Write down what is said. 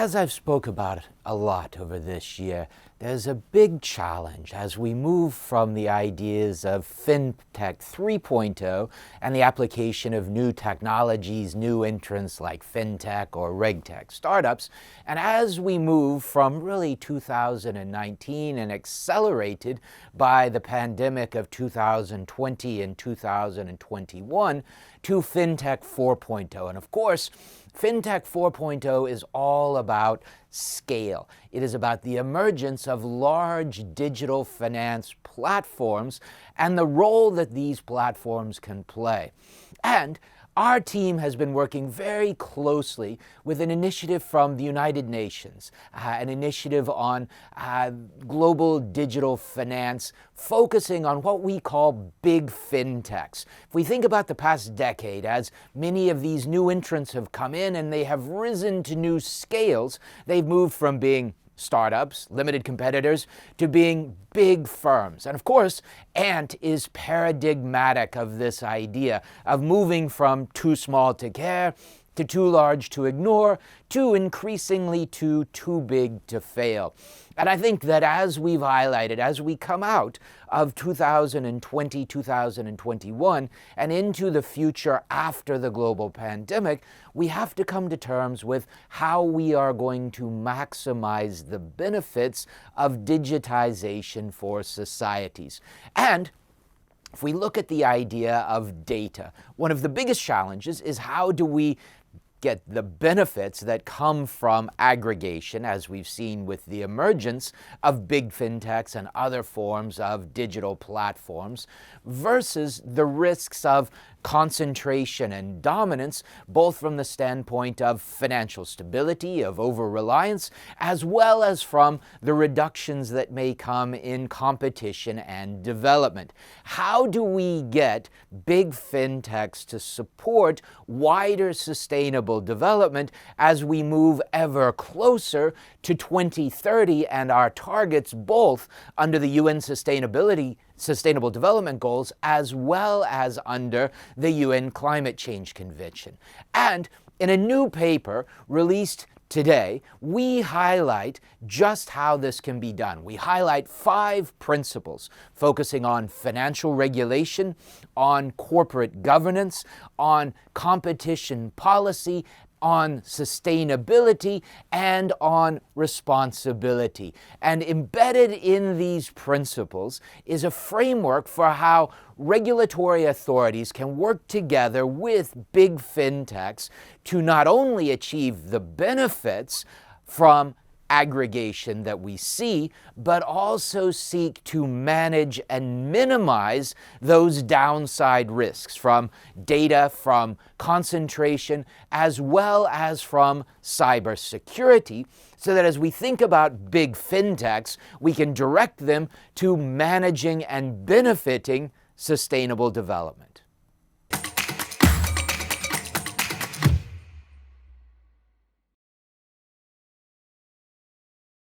As I've spoke about a lot over this year, there's a big challenge as we move from the ideas of FinTech 3.0 and the application of new technologies, new entrants like FinTech or RegTech startups, and as we move from really 2019 and accelerated by the pandemic of 2020 and 2021 to FinTech 4.0. And of course, FinTech 4.0 is all about scale. It is about the emergence of large digital finance platforms and the role that these platforms can play. And our team has been working very closely with an initiative from the United Nations, an initiative on global digital finance, focusing on what we call BigFintechs. If we think about the past decade, as many of these new entrants have come in and they have risen to new scales, they've moved from being startups, limited competitors, to being big firms. And of course, Ant is paradigmatic of this idea of moving from too small to care, to too large to ignore, to increasingly too big to fail. And I think that as we've highlighted, as we come out of 2020, 2021, and into the future after the global pandemic, we have to come to terms with how we are going to maximize the benefits of digitization for societies. And if we look at the idea of data, one of the biggest challenges is how do we get the benefits that come from aggregation, as we've seen with the emergence of big fintechs and other forms of digital platforms, versus the risks of concentration and dominance, both from the standpoint of financial stability, of over-reliance, as well as from the reductions that may come in competition and development. How do we get big fintechs to support wider sustainable development as we move ever closer to 2030 and our targets, both under the UN Sustainable Development Goals as well as under the UN Climate Change Convention? And in a new paper released today, we highlight just how this can be done. We highlight 5 principles focusing on financial regulation, on corporate governance, on competition policy, on sustainability, and on responsibility. And embedded in these principles is a framework for how regulatory authorities can work together with big fintechs to not only achieve the benefits from aggregation that we see, but also seek to manage and minimize those downside risks from data, from concentration, as well as from cybersecurity, so that as we think about big fintechs, we can direct them to managing and benefiting sustainable development.